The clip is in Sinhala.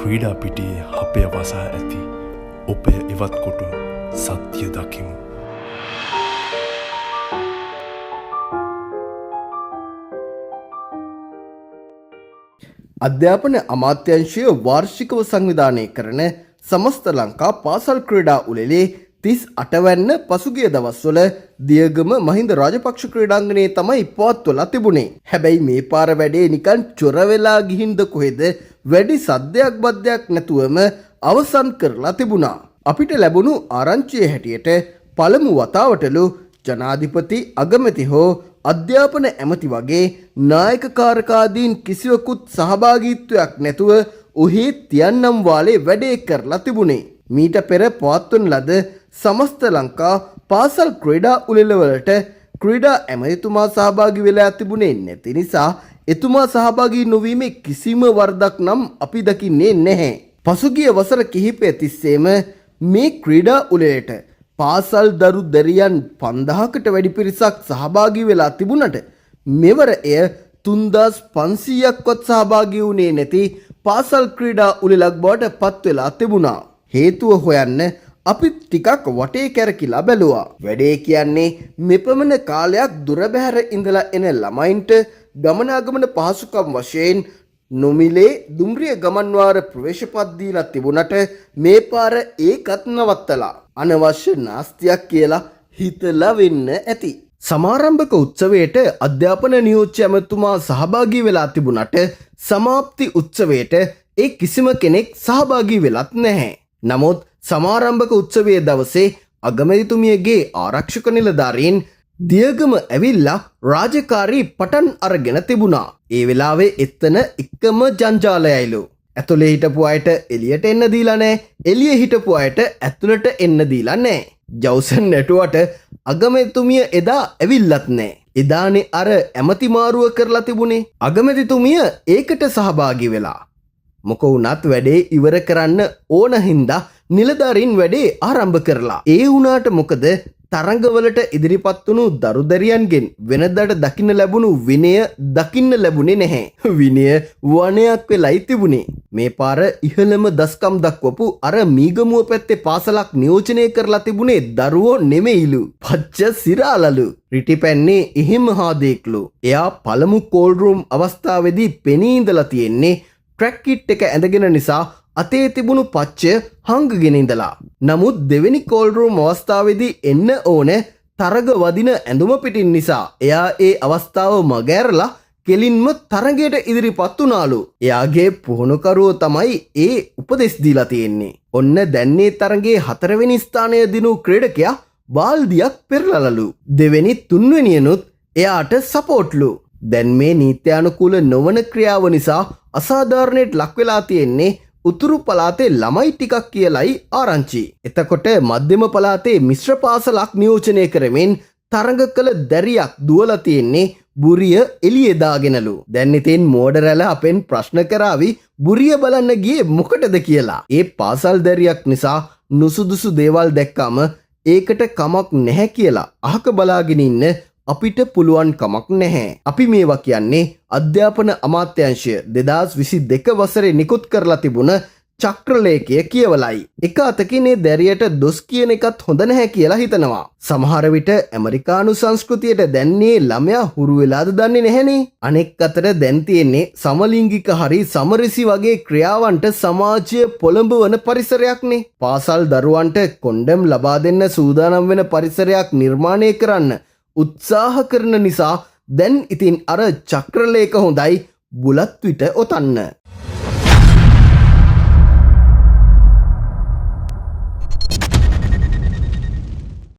ක්‍රීඩා පිටියේ අපේ වසා ඇති ඔපය ඉවත් කොට සත්‍ය දකිමු. අධ්‍යාපන අමාත්‍යාංශය වාර්ෂිකව සංවිධානය කරන සමස්ත ලංකා පාසල් ක්‍රීඩා උළෙලේ 38 වැන්න පසුගිය දවස්වල දියගම මහින්ද රාජපක්ෂ ක්‍රීඩාංගණයේ තමයි පවත්වලා තිබුණේ. හැබැයි මේ පාර වැඩේ නිකන් චොර වෙලා ගිහින්ද කොහෙද වැඩි සද්දයක් බද්දයක් නැතුවම අවසන් කරලා තිබුණා. අපිට ලැබුණු ආරංචිය හැටියට පළමු වතාවටලු ජනාධිපති අගමැති හෝ අධ්‍යාපන ඇමති වගේ නායකකාරකාදීන් කිසිවකුත් සහභාගීත්වයක් නැතුව ඔහි තියන්නම් වාලේ වැඩේ කරලා තිබුණේ. මීට පෙර පවත්වන ලද සමස්ත ලංකා පාසල් ක්‍රීඩා උළෙලවලට ක්‍රීඩා ඇමතිතුමා සහභාගී වෙලා තිබුණේ නැති නිසා එතුමා සහභාගී නොවීමේ කිසිම වරදක් නම් අපි දකින්නේ නැහැ. පසුගිය වසර කිහිපය තිස්සේම මේ ක්‍රීඩා උළෙලට පාසල් දරු දැරියන් 5000කට වැඩි පිරිසක් සහභාගී වෙලා තිබුණට මෙවර එය 3500ක්වත් සහභාගී වුණේ නැති පාසල් ක්‍රීඩා උළෙලක් බවට පත් වෙලා තිබුණා. හේතුව හොයන්න අපි ටිකක් වටේ කැරකිලා බැලුවා. වැඩේ කියන්නේ මෙපමණ කාලයක් දුර බැහැර ඉඳලා එන ළමයින්ට ගමනාගමන පහසුකම් වශයෙන් නොමිලේ දුම්රිය ගමන්වාර ප්‍රවේශපත් දීලා තිබුණට මේ පාර ඒකත් නවත්තලා අනවශ්‍ය නාස්තියක් කියලා හිතලා වෙන්න ඇති. සමාරම්භක උත්සවයට අධ්‍යාපන නියෝජ්‍ය ඇමතුමා සහභාගී වෙලා තිබුණට සමාප්ති උත්සවයට ඒ කිසිම කෙනෙක් සහභාගී වෙලත් නැහැ. නමුත් සමාරම්භක උත්සවයේ දවසේ අගමැතිතුමියගේ ආරක්ෂක නිලධාරීන් දියගම ඇවිල්ලා රාජකාරී පටන් අරගෙන තිබුණා. ඒ වෙලාවේ එතන එකම ජංජාලයයිලු. ඇතුලේ හිටපු අයට එළියට එන්න දීලා නැහැ. එළියේ හිටපු අයට ඇතුළට එන්න දීලා නැහැ. ජවුසන් නැටුවට අගමැතිතුමිය එදා ඇවිල්ලත් නැහැ. එදානේ අර ඇමති මාරුව කරලා තිබුණේ. අගමැතිතුමිය ඒකට සහභාගී වෙලා. මොක වුණත් වැඩේ ඉවර කරන්න ඕන හින්දා නිලධාරීන් වැඩේ ආරම්භ කරලා. ඒ වුණාට මොකද තරඟවලට ඉදිරිපත් වුණු දරුදැරියන්ගෙන් වෙනදාට දකින්න ලැබුණු විනය දකින්න ලැබුණේ නැහැ. විනය වනයක් වෙලයි තිබුණේ. මේ පාර ඉහළම දස්කම් දක්වපු අර මීගමුව පැත්තේ පාසලක් නියෝජනය කරලා තිබුණේ දරුවෝ නෙමෙයිලු. පච්ච සිරාලලු. රිටිපැන්නේ එහෙම හාදෙක්ලු. එයා පළමු කෝල් රූම් අවස්ථාවේදී පෙනී ඉඳලා තියෙන්නේ ට්‍රැක් කිට් එක ඇඳගෙන නිසා අතේ තිබුණු පච්චය හංගගෙන ඉඳලා. නමුත් දෙවෙනි කෝල් රූම් අවස්ථාවේදී එන්න ඕන තරග වදින ඇඳුම පිටින් නිසා එයා ඒ අවස්ථාව මගහැරලා කෙලින්ම තරගයට ඉදිරිපත් වුණාලු. එයාගේ පුහුණුකරුවෝ තමයි ඒ උපදෙස් දීලා තියෙන්නේ. ඔන්න දැන්නේ තරගයේ 4 වෙනි ස්ථානය දිනු ක්‍රීඩකයා බාල්දියක් පෙරලලලු. දෙවෙනි තුන්වෙනියනුත් එයාට සපෝට්ලු. දැන් මේ නීත්‍යානුකූල නොවන ක්‍රියාව නිසා අසාධාරණයට ලක් වෙලා තියෙන්නේ උතුරු පළාතේ ළමයි ටිකක් කියලයි ආරංචි. එතකොට මධ්‍යම පළාතේ මිශ්‍ර පාසලක් නියෝජනය කරමින් තරඟ කළ දැරියක් දුවලා තියෙන්නේ බුරිය එළියේ දාගෙනලු. දැන් ඉතින් මෝඩ රැළ අපෙන් ප්‍රශ්න කරાવી බුරිය බලන්න ගියේ මොකටද කියලා. ඒ පාසල් දැරියක් නිසා නුසුදුසු දේවල් දැක්කම ඒකට කමක් නැහැ කියලා අහක බලාගෙන ඉන්න අපිට පුළුවන් කමක් නැහැ. අපි මේවා කියන්නේ අධ්‍යාපන අමාත්‍යාංශය 2022 වසරේ නිකුත් කරලා තිබුණ චක්‍රලේඛය කියවලයි. එක අතකින් මේ දැරියට දොස් කියන එකත් හොඳ නැහැ කියලා හිතනවා. සමහර විට ඇමරිකානු සංස්කෘතියට දැන්නේ ළමයා හුරු වෙලාද දන්නේ නැහනේ. අනෙක් අතට දැන් තියෙන්නේ සමලිංගික හරි සමරිසි වගේ ක්‍රියාවන්ට සමාජය පොළඹවන පරිසරයක්නේ. පාසල් දරුවන්ට කොන්ඩම් ලබා දෙන්න සූදානම් වෙන පරිසරයක් නිර්මාණය කරන්න උත්සාහ කරන නිසා දැන් ඉතින් අර චක්‍රලේඛ හොඳයි බුලත් විට ඔතන්න.